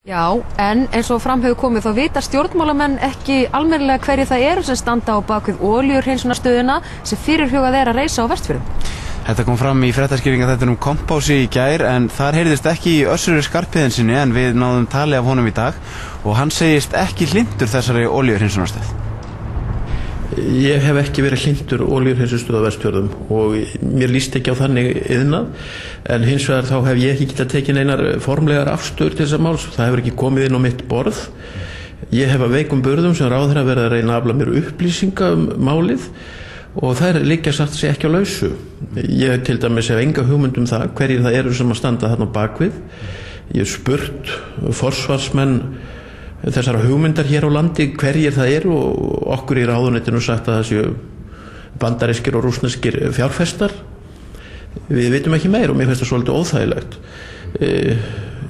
Já, en eins og fram hefur komið þá vita stjórnmálamenn ekki almennilega hverju það eru sem standa á bakvið olíuhreinsunarstöðina sem fyrirhugað er að reisa á Vestfjörðum. Þetta kom fram í fréttaskýringaþættinum Kompási í gær en þar heyrðist ekki í Össuri Skarphéðinssyni en við náðum tali af honum í dag og hann segist ekki hlynntur þessari olíuhreinsunarstöð. Ég hef ekki verið hlynntur olíuhreinsunarstöð á Vestfjörðum og mér líst ekki á þannig iðnað, en hins vegar þá hef ég ekki getað tekið neinar formlegar afstöður til þessa máls. Það hefur ekki komið inn á mitt borð. Ég hef að veikum burðum sem ráðherra verið að reyna að afla mér upplýsinga málið og þær liggja satt sig ekki á lausu. Ég til dæmis hef enga hugmynd það hverjir það eru sem að standa þarna á bakvið. Ég hef spurt forsvarsmenn þessara hugmyndar hér á landi hverjir það eru og okkur í ráðuneytinu sagt að það séu bandarískir og rússneskir fjárfestar. Við vitum ekki meir og mér finnst það svolítið óþægilegt.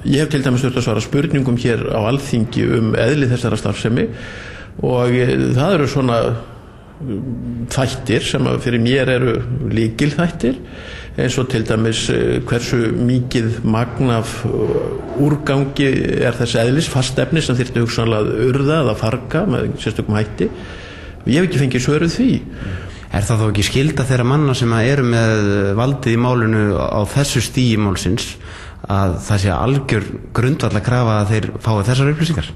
Ég hef til dæmis þurft að svara spurningum hér á Alþingi eðli þessara starfsemi og það eru svona þættir sem fyrir mér eru lykilþættir eins og til dæmis hversu mikið magn af úrgangi þess eðlis fast efni sem þyrfti hugsanlega að urða eða farga með sérstökum hætti og ég hef ekki fengið svöruð því. Er það þó ekki skylda þeirra manna sem eru með valdið í málinu á þessu stigi málsins að það sé algjör grundvall að krafa að þeir fái þessar upplýsingar?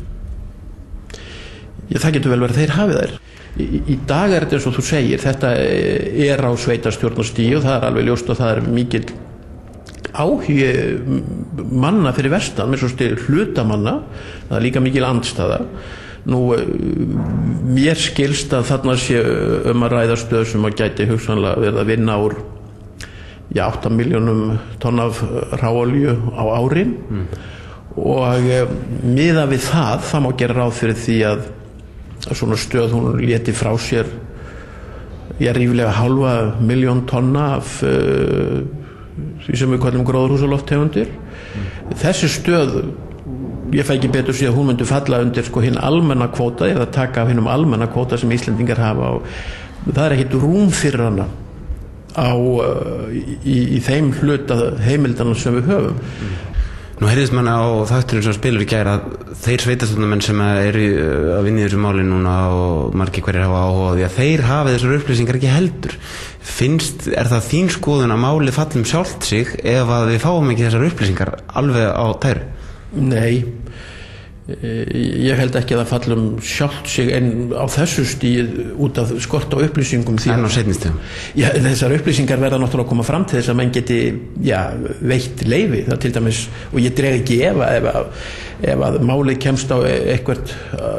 Það getur vel verið að þeir hafi þær. Í dag þetta eins og þú segir, þetta á sveitarstjórnarstigi og það alveg ljóst og það mikill áhugi manna fyrir vestan, með svo hlutamanna, það líka mikil andstaða. Nú, mér skilst að þarna sé að ræða stöð sem að gæti hugsanlega verið að vinna úr 8 milljónum tonn af hráolíu á ári og miðað við það má gera ráð fyrir því að svona stöð hún léti frá sér ríflega 0,5 milljón tonna af því sem við kallum gróðurhúsalofttegundir. Þessi stöð, ég fæ ekki betur séð að hún myndi falla undir hinn almenna kvóta eða taka af hinnum almenna kvóta sem Íslendingar hafa og það ekkert rúm fyrir hana í þeim hluta heimildanum sem við höfum. Nú heyrðist mann á þátturinn sem spilur í gær að þeir sveitarstjórnarmenn sem eru að vinna í þessu máli núna og margir hverjir hafa áhuga á því að þeir hafi þessar upplýsingar ekki heldur. Er það þín skoðun að málið falli sjálft sig ef að við fáum ekki þessar upplýsingar alveg á tæru? Nei, ég held ekki að það fallum sjálft sig en á þessu stíð út af skort á upplýsingum en á seinni stíðum. Þessar upplýsingar verða náttúrulega að koma fram til þess að menn geti veitt leyfi það til dæmis og ég dreg ekki ef að málið kemst á eitthvað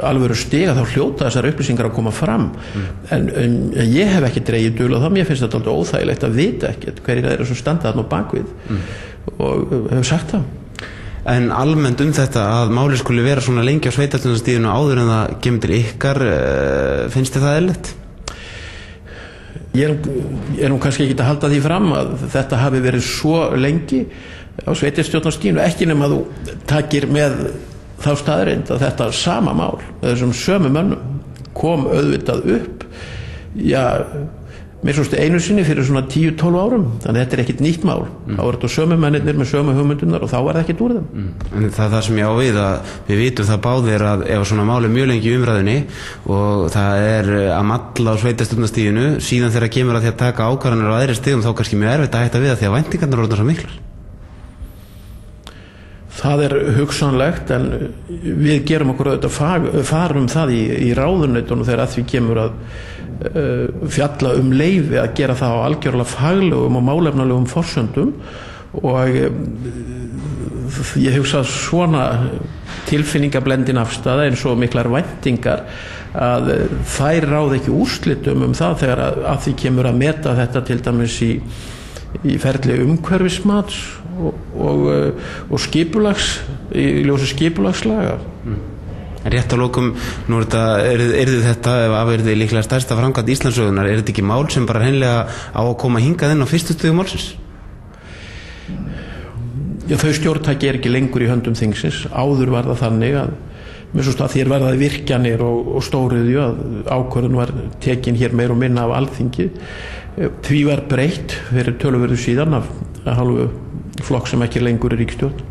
alvöru stiga þá hljóta þessar upplýsingar að koma fram en ég hef ekki dregið dul á það, mér finnst þetta alltaf óþægilegt að vita ekkert hverjir það eru sem standa þarna á bakvið og hef sagt það. En almennt þetta að málið skuli vera svona lengi á sveitarstjórnarstiginu áður en það kemur til ykkar, finnst þið það eðlilegt? Ég er nú kannski ekki að halda því fram að þetta hafi verið svo lengi á sveitarstjórnarstiginu, ekki nema að þú takir með þá staðreynd að þetta sama mál, þessum sömu mönnum kom auðvitað upp, mér svo einu sinni fyrir svona 10-12 árum þannig að þetta ekkert nýtt mál þá þetta sömu mennirnir með sömu hugmyndunar og þá var það ekkert úr þeim En það sem ég á við að við vitum það báðir að ef svona mál mjög lengi í umræðunni og það að malla á sveitarstjórnarstiginu síðan þegar kemur að því að taka ákvarðanir á aðri stigum þá kannski mjög erfitt að hætta við það því að væntingarnar eru orðnar svo miklar Það hugsanlegt en við gerum okkur auðvitað farum það í ráðuneytunum þegar að því kemur að fjalla leyfi að gera það á algjörlega faglegum og málefnalegum forsöndum og ég hugsa svona tilfinningablendin afstaða eins og miklar væntingar að þær ráð ekki úrslitum það þegar að því kemur að meta þetta til dæmis í ferli umhverfismats og skipulags í ljósi skipulagslaga Rétt að lokum, nú þetta ef afverði líklega stærsta framkvæmd Íslandssögunnar, þetta ekki mál sem bara hreinlega á að koma hingað inn á fyrstu stigum málsins? Þau stjórntæki ekki lengur í höndum þingsins, áður var það þannig að með svo að þér verðaði virkjanir og stóriðju að ákvörðun var tekin hér meir og minna af Alþingi því var breytt fyrir töluverðu síðan af hálfu flokk sem ekki lengur ríkisstjórn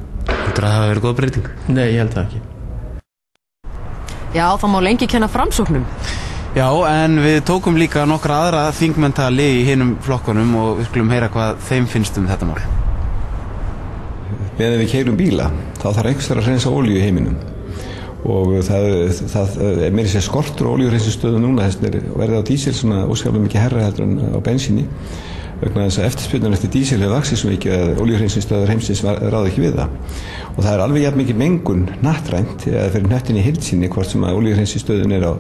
Heldur að það hafi verið góð breyting? Nei, ég held það ekki. Já, það má lengi kenna Framsóknum. Já, en við tókum líka nokkra aðra þingmenntali í hinum flokkunum og við skulum heyra hvað þeim finnst þetta mál. Meðan við keyrum bíla, þá þarf einhverslega að hreinsa olíu í heiminum og það er meira sér skortur á olíuhreinsinstöðum núna, þess vegna verðið á dísil svona óskaplega mikið herra heldur en á bensíni vegna þess að eftirspurnin eftir dísil hefur vaxið svo mikið að olíuhreinsinstöðar heimsins ráða ekki við það og það er alveg jafn mikið mengun hnattrænt eða fyrir hnöttin í heild sinni hvort sem að olíuhreinsinstöðun er á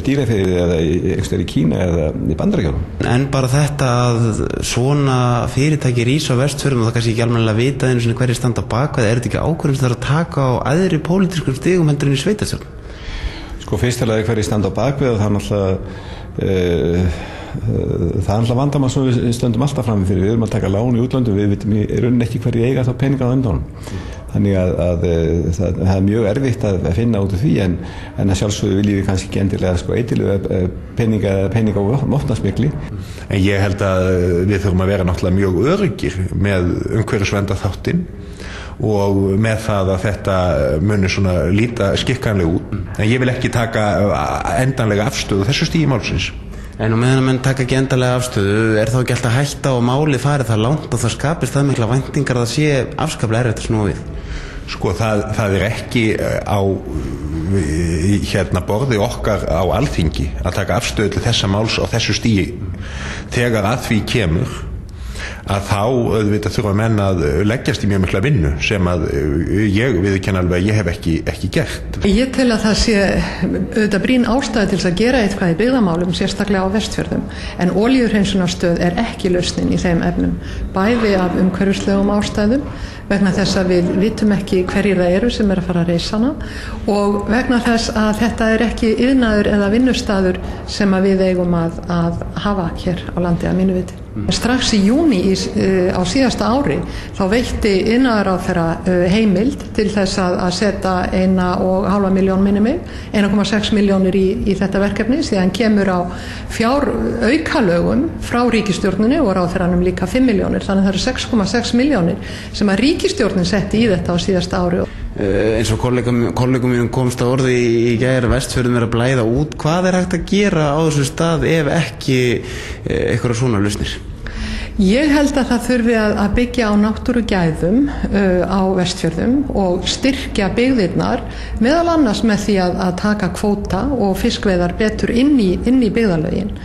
Dýrafirði eða einhverstaðar í Kína eða í Bandaríkjunum. En bara þetta að svona fyrirtæki rís á Vestfjörðum og það kannski ekki almennilega vita einu svona hverjir standa á bakvið, er þetta ekki ákvörðun sem það er að taka á aðri pólitískum stigum heldur en í sveitarstjórn? Sko fyrstilega hverjir standa á bakvið og það er náttúrulega vandamál sem við stöndum alltaf fram fyrir. Við erum að taka lán í útlöndum, við vitum í rauninni ekki hverju eiga þá peninga á undan. Þannig að það er mjög erfitt að finna út af því en að sjálfsögðu viljum við kannski ekki endilega eitilega peninga á vopnasmygli. En ég held að við þurfum að vera náttúrulega mjög öruggir með umhverfisverndarþáttinn og með það að þetta muni svona líta skikkanlega út. En ég vil ekki taka endanlega afstöðu þessu stigi málsins. En meðan að menn taka ekki endalega afstöðu, er þá ekki alltaf hætta og málið farið það langt og það skapist það mikla væntingar að það sé afskaplega erfitt að snúa við? Sko það er ekki á borði okkar á Alþingi að taka afstöðu til þessa máls á þessu stigi. Þegar að því kemur að þá auðvitað þurfa menn að leggjast í mjög mikla vinnu sem að ég viðurkenni alveg að ég hef ekki gert. Ég tel að það sé auðvitað brýn ástæða til þess að gera eitthvað í byggðamálum, sérstaklega á Vestfjörðum, en olíuhreinsunarstöð er ekki lausnin í þeim efnum, bæði af umhverfislegum ástæðum vegna þess að við vitum ekki hverjir það eru sem er að fara að reisa hana og vegna þess að þetta er ekki iðnaður eða vinnustaður sem að við eigum að hafa hér á landi að mínu viti. Strax í júní á síðasta ári þá veitti iðnaðarráðherra heimild til þess að setja 1,5 milljón minni mig, 1,6 milljónir í þetta verkefni síðan kemur á fjáraukalögum frá ríkisstjórninni og ráðherranum líka 5 milljónir, þannig það eru 6,6 milljónir sem að ríkisstjórnin setti í þetta á síðasta ári. Eins og kollegum mínum komst að orði í gær Vestfjörðum er að blæða út. Hvað er hægt að gera á þessu stað ef ekki eitthvað svona lausnir? Ég held að það þurfi að byggja á náttúrugæðum á Vestfjörðum og styrkja byggðirnar meðal annars með því að taka kvóta og fiskveiðar betur inn í byggðarlögin.